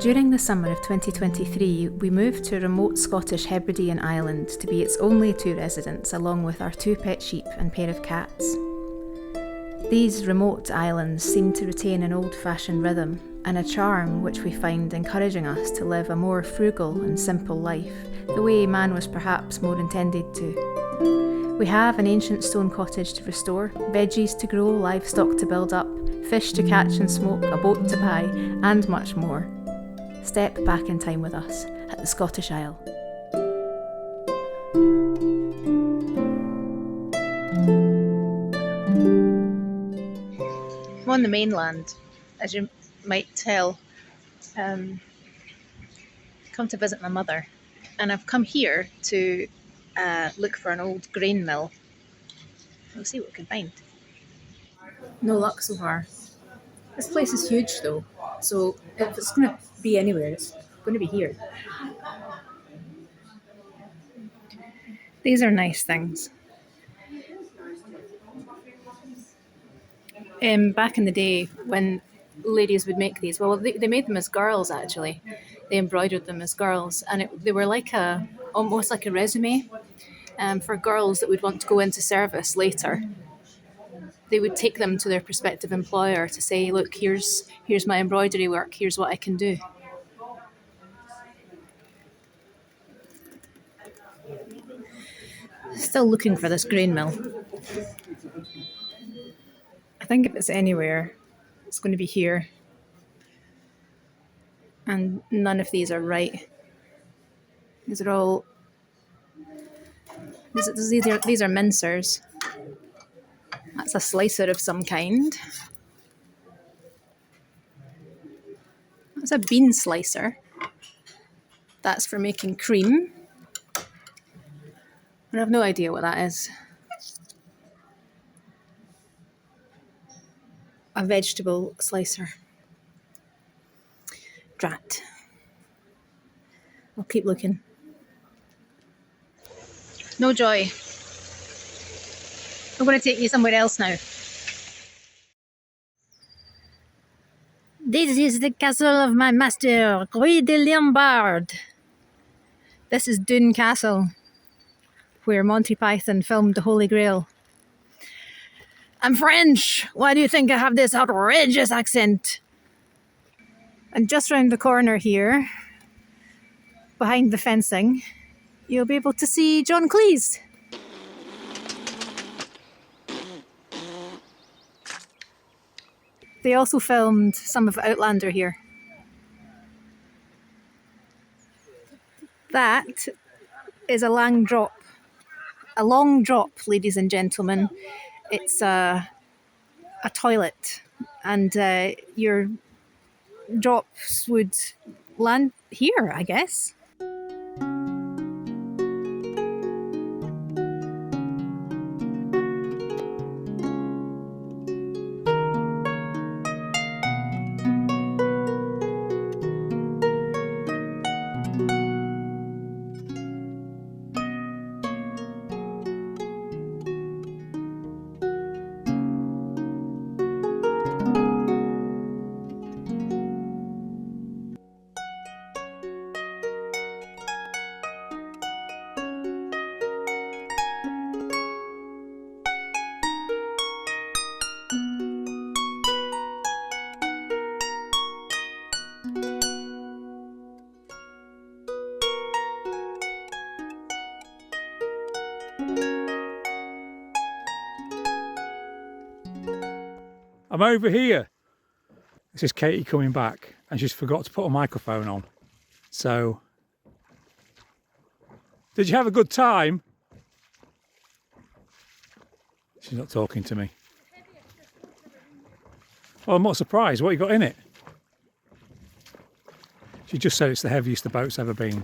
During the summer of 2023, we moved to a remote Scottish Hebridean island to be its only two residents, along with our 2 pet sheep and pair of cats. These remote islands seem to retain an old-fashioned rhythm and a charm which we find encouraging us to live a more frugal and simple life, the way man was perhaps more intended to. We have an ancient stone cottage to restore, veggies to grow, livestock to build up, fish to catch and smoke, a boat to buy, and much more. Step back in time with us at the Scottish Isle. I'm on the mainland, as you might tell. Come to visit my mother, and I've come here to look for an old grain mill. We'll see what we can find. No luck so far. This place is huge though, so if it's going to be anywhere, it's going to be here. These are nice things. Back in the day when ladies would make these, well, they made them as girls actually. They embroidered them as girls, and they were almost like a resume for girls that would want to go into service later. They would take them to their prospective employer to say, look, here's my embroidery work, here's what I can do. Still looking for this grain mill. I think if it's anywhere, it's going to be here. And none of these are right. These are all... These are mincers. That's a slicer of some kind. That's a bean slicer. That's for making cream. I have no idea what that is. A vegetable slicer. Drat. I'll keep looking. No joy. I'm going to take you somewhere else now. This is the castle of my master, Rue de Lombard. This is Doune Castle, where Monty Python filmed the Holy Grail. I'm French. Why do you think I have this outrageous accent? And just round the corner here, behind the fencing, you'll be able to see John Cleese. They also filmed some of Outlander here. That is a long drop. A long drop, ladies and gentlemen. It's a toilet, and your drops would land here, I guess. I'm over here. This is Katie coming back, and she's forgot to put a microphone on. So, did you have a good time? She's not talking to me. Well, I'm not surprised. What you got in it? She just said it's the heaviest the boat's ever been.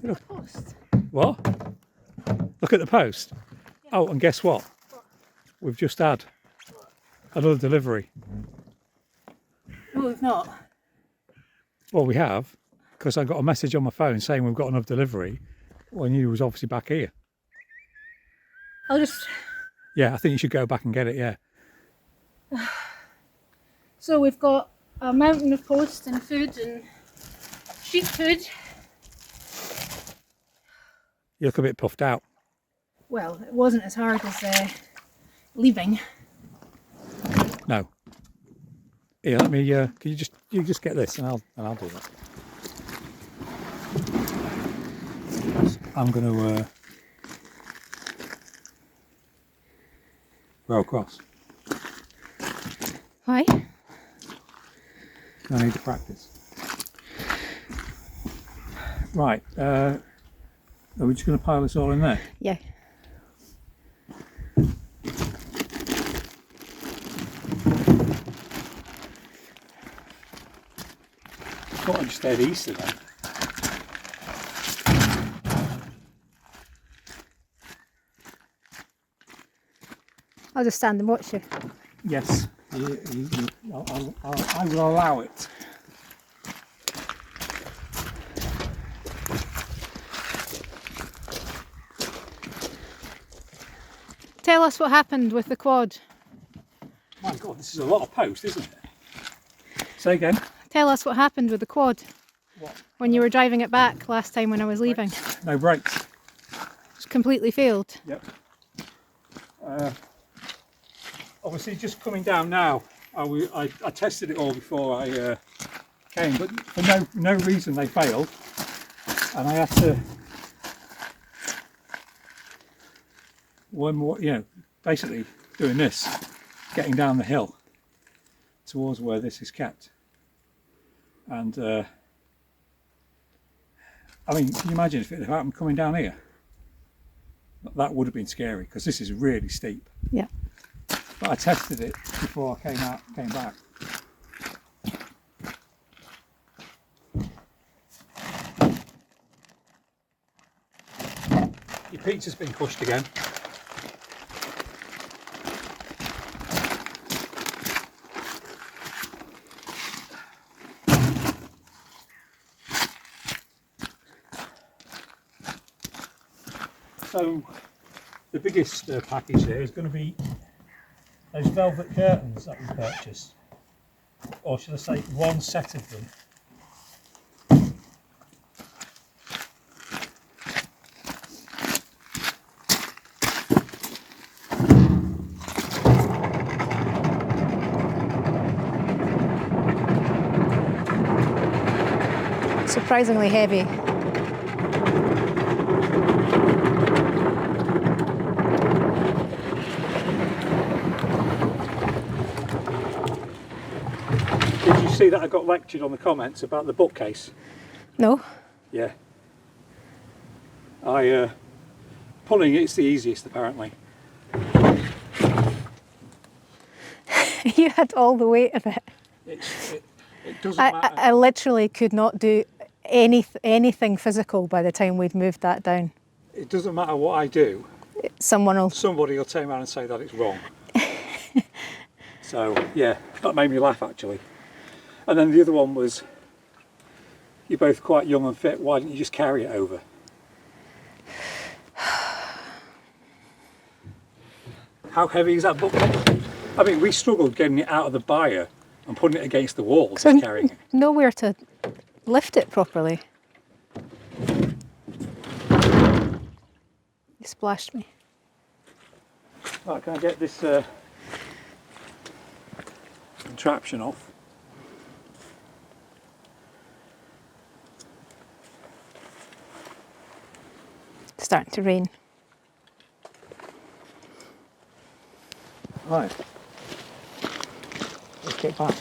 Look at the post. What? Look at the post. Yeah. Oh, and guess what? We've just had another delivery. No, we've not. Well, we have, because I got a message on my phone saying we've got another delivery. Well, I knew he was obviously back here. I'll just... Yeah, I think you should go back and get it, yeah. So we've got a mountain of post and food and sheep food. You look a bit puffed out. Well, it wasn't as hard as leaving. No. Here, let me. Can you just get this, and I'll do that. I'm going to row across. Why? I need to practice. Right. Are we just going to pile this all in there? Yeah. I thought I just head east of that. I'll just stand and watch you. Yes, I will allow it. Tell us what happened with the quad. My God, this is a lot of post, isn't it? Say again. Tell us what happened with the quad. What? When you were driving it back last time when I was leaving. No brakes. It's completely failed. Yep. Obviously, just coming down now, I tested it all before I came, but for no reason they failed, and I had to basically doing this, getting down the hill towards where this is kept, and I mean, can you imagine if it had happened coming down here? That would have been scary because this is really steep. Yeah. But I tested it before I came back. Your pizza's been pushed again. So the biggest package here is going to be those velvet curtains that we purchased, or should I say one set of them. Surprisingly heavy. Did you see that I got lectured on the comments about the bookcase? No. Yeah. Pulling it's the easiest apparently. You had all the weight of it. It doesn't matter. I literally could not do anything physical by the time we'd moved that down. It doesn't matter what I do. Somebody will turn around and say that it's wrong. So yeah, that made me laugh actually. And then the other one was, you're both quite young and fit, why didn't you just carry it over? How heavy is that bookcase? I mean, we struggled getting it out of the byre and putting it against the wall, just carrying it. Nowhere to lift it properly. You splashed me. Right, can I get this contraption off? It's starting to rain. Right. Let's get back.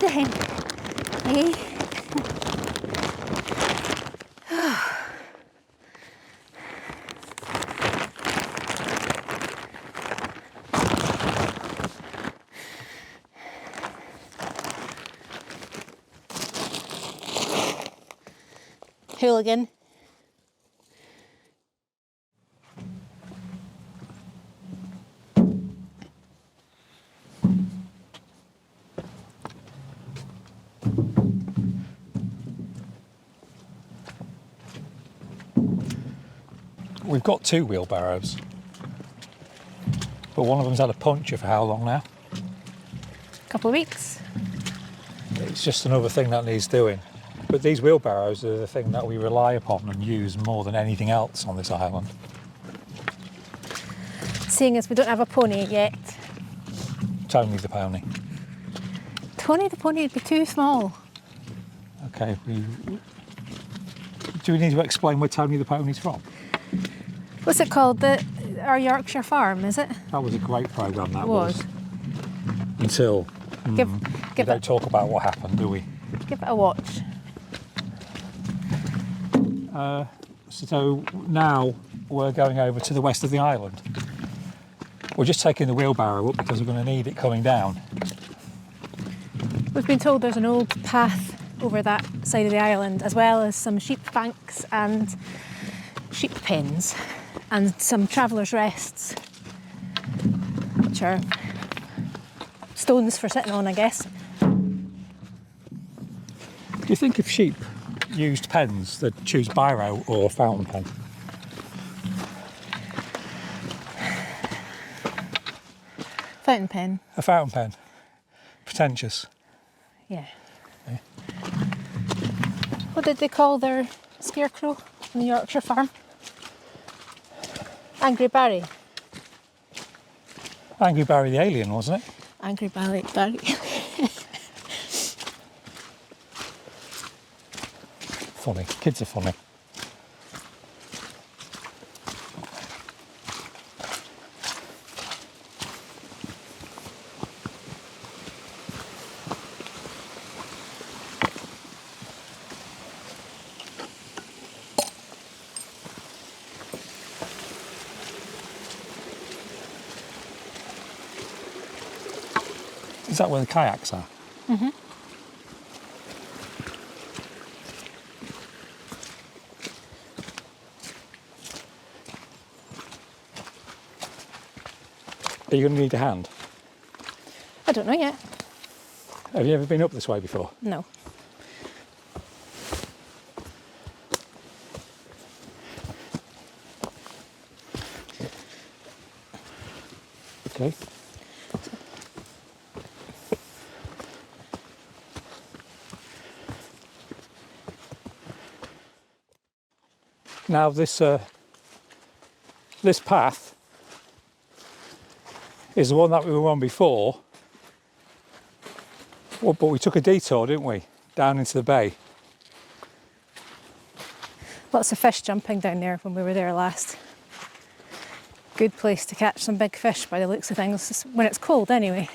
almost then. Hey. Hooligan. We've got 2 wheelbarrows, but one of them's had a puncture for how long now? Couple of weeks. It's just another thing that needs doing. But these wheelbarrows are the thing that we rely upon and use more than anything else on this island. Seeing as we don't have a pony yet. Tony the pony. Tony the pony would be too small. Okay, do we need to explain where Tony the pony's from? What's it called? Our Yorkshire Farm, is it? That was a great programme, that It was. Until we give don't talk about what happened, do we? Give it a watch. So now we're going over to the west of the island. We're just taking the wheelbarrow up because we're going to need it coming down. We've been told there's an old path over that side of the island, as well as some sheep banks and sheep pens and some travellers' rests, which are stones for sitting on, I guess. Do you think if sheep used pens, they'd choose biro or fountain pen? Fountain pen. A fountain pen. Pretentious. Yeah. What did they call their scarecrow in the Yorkshire Farm? Angry Barry. Angry Barry the alien, wasn't it? Angry Barry. Funny. Kids are funny. Is that where the kayaks are? Mm-hmm. Are you going to need a hand? I don't know yet. Have you ever been up this way before? No. Okay. Now this path is the one that we were on before, well, but we took a detour, didn't we, down into the bay. Lots of fish jumping down there when we were there last. Good place to catch some big fish by the looks of things, when it's cold anyway.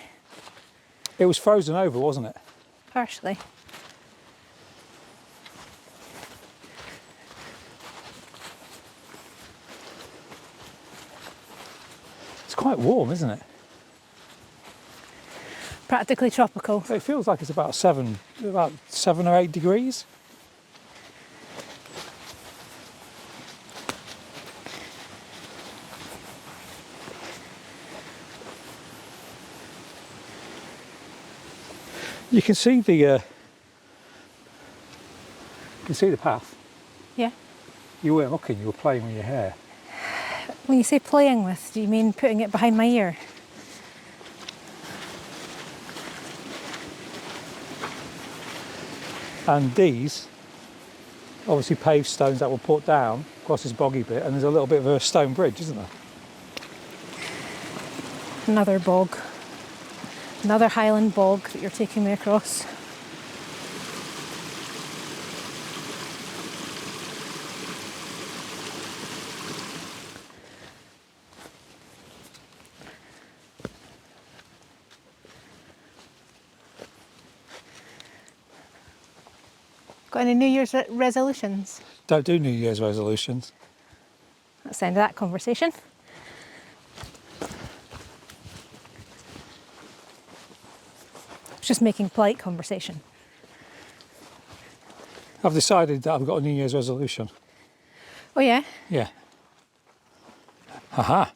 It was frozen over, wasn't it? Partially. It's quite warm, isn't it? Practically tropical. It feels like it's about 7 or 8 degrees. You can see the path. Yeah. You weren't looking, you were playing with your hair. When you say playing with, do you mean putting it behind my ear? And these, obviously paved stones that were put down across this boggy bit, and there's a little bit of a stone bridge, isn't there? Another bog. Another highland bog that you're taking me across. Got any New Year's resolutions? Don't do New Year's resolutions. That's the end of that conversation. It's just making polite conversation. I've decided that I've got a New Year's resolution. Oh yeah? Yeah. Haha.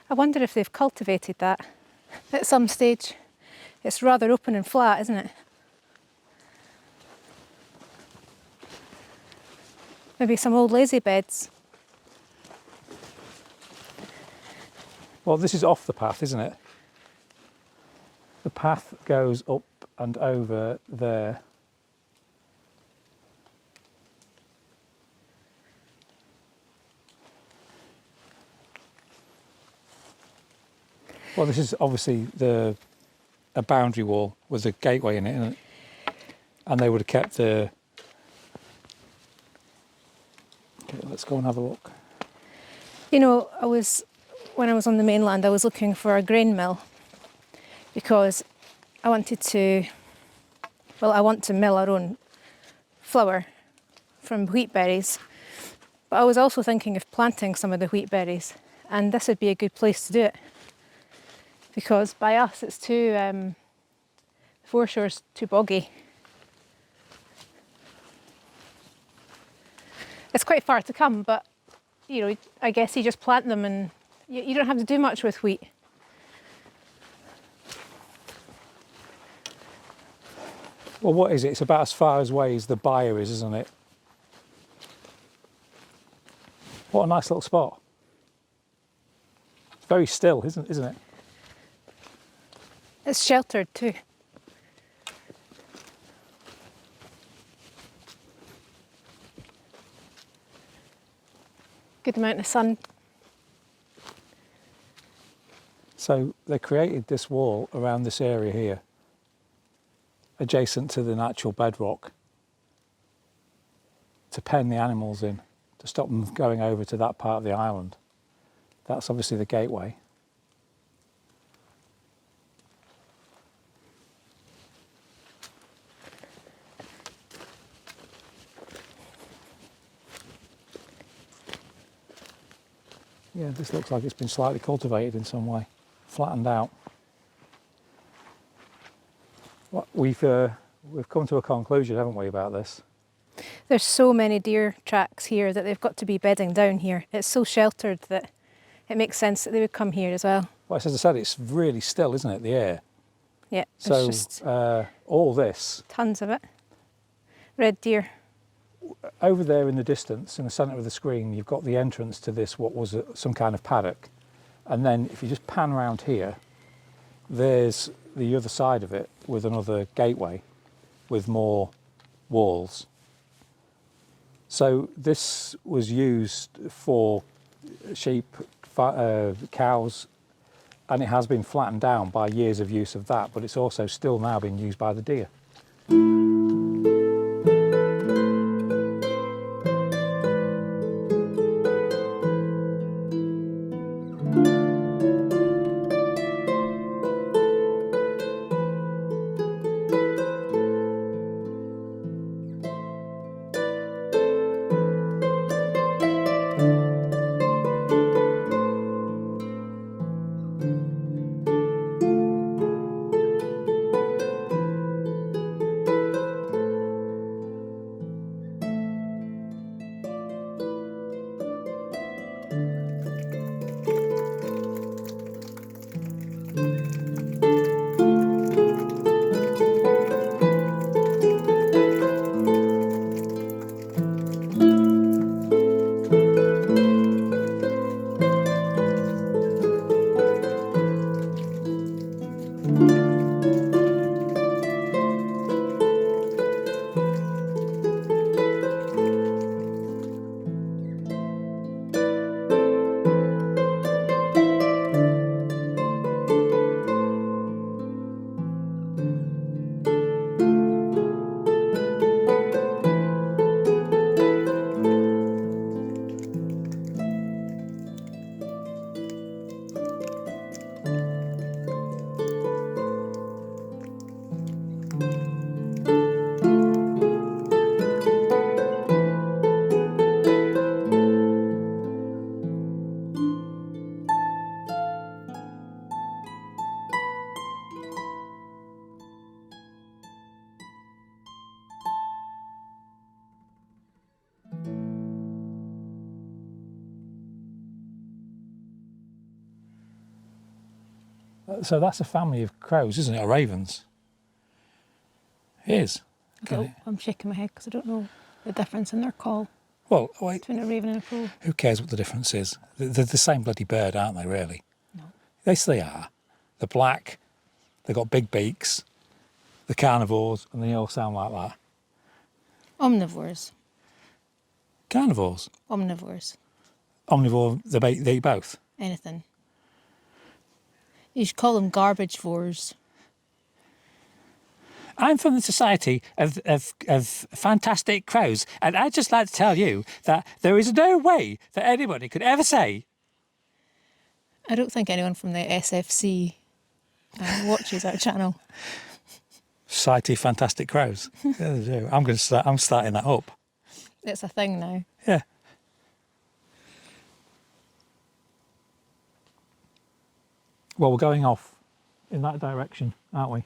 I wonder if they've cultivated that at some stage. It's rather open and flat, isn't it? Maybe some old lazy beds. Well, this is off the path, isn't it? The path goes up and over there. Well, this is obviously a boundary wall with a gateway in it, isn't it? And they would have kept the... Okay, let's go and have a look. You know, when I was on the mainland, I was looking for a grain mill because I want to mill our own flour from wheat berries. But I was also thinking of planting some of the wheat berries, and this would be a good place to do it. Because by us, it's too, foreshore's too boggy. It's quite far to come, but, you know, I guess you just plant them and you don't have to do much with wheat. Well, what is it? It's about as far away as the buyer is, isn't it? What a nice little spot. It's very still, isn't it? It's sheltered too. Good amount of sun. So they created this wall around this area here, adjacent to the natural bedrock, to pen the animals in, to stop them going over to that part of the island. That's obviously the gateway. Yeah, this looks like it's been slightly cultivated in some way, flattened out. Well, we've come to a conclusion, haven't we, about this? There's so many deer tracks here that they've got to be bedding down here. It's so sheltered that it makes sense that they would come here as well. Well, as I said, it's really still, isn't it, the air? Yeah, So it's just all this... tons of it. Red deer. Over there in the distance, in the centre of the screen, you've got the entrance to this, what was some kind of paddock. And then if you just pan around here, there's the other side of it with another gateway with more walls. So this was used for sheep, cows, and it has been flattened down by years of use of that, but it's also still now being used by the deer. So that's a family of crows, isn't it, or ravens? It is. I'm shaking my head because I don't know the difference in their call Well, wait, between a raven and a crow. who cares what the difference is? They're the same bloody bird, aren't they, really? No. Yes, they are. They're black, they've got big beaks, they're carnivores, and they all sound like that. Omnivores. Carnivores? Omnivores. Omnivore, they eat both? Anything. You should call them garbage-vores. I'm from the Society of Fantastic Crows, and I'd just like to tell you that there is no way that anybody could ever say... I don't think anyone from the SFC watches our channel. Society of Fantastic Crows. Yeah, they do. I'm starting that up. It's a thing now. Yeah. Well, we're going off in that direction, aren't we?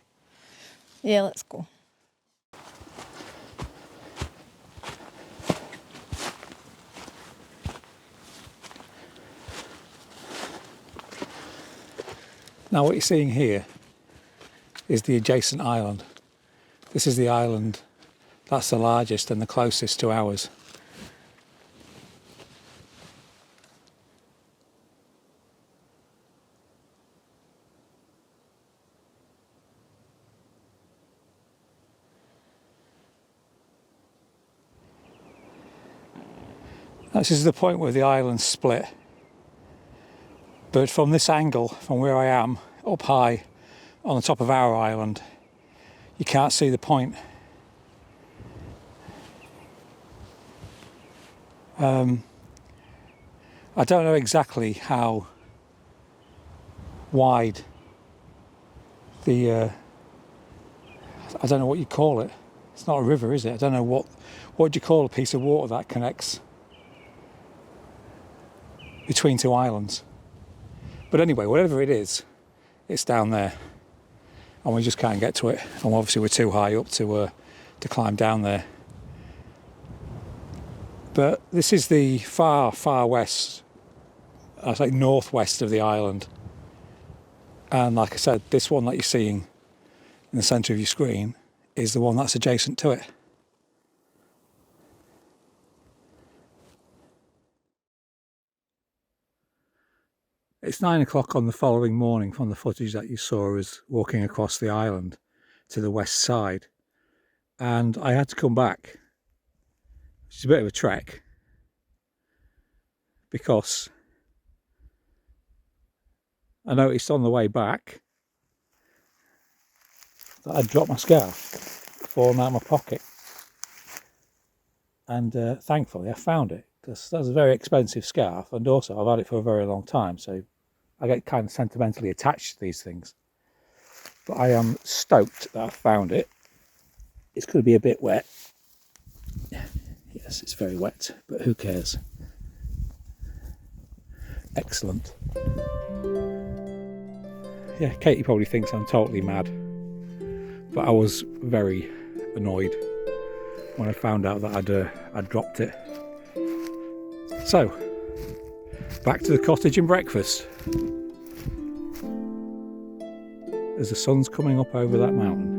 Yeah, let's go. Now what you're seeing here is the adjacent island. This is the island that's the largest and the closest to ours. This is the point where the islands split. But from this angle, from where I am, up high on the top of our island, you can't see the point. I don't know exactly how wide the... I don't know what you call it. It's not a river, is it? I don't know what do you call a piece of water that connects between two islands. But anyway, whatever it is, it's down there, and we just can't get to it. And obviously, we're too high up to climb down there. But this is the far, far west, I say northwest of the island. And like I said, this one that you're seeing in the centre of your screen is the one that's adjacent to it. It's 9 o'clock on the following morning from the footage that you saw us walking across the island to the west side. And I had to come back, which is a bit of a trek, because I noticed on the way back that I'd dropped my scarf, fallen out of my pocket. And thankfully I found it, because that's a very expensive scarf, and also I've had it for a very long time, so I get kind of sentimentally attached to these things. But I am stoked that I found it. It's going to be a bit wet. Yes, it's very wet, but who cares? Excellent. Yeah, Katie probably thinks I'm totally mad, but I was very annoyed when I found out that I'd dropped it. So, back to the cottage and breakfast as the sun's coming up over that mountain.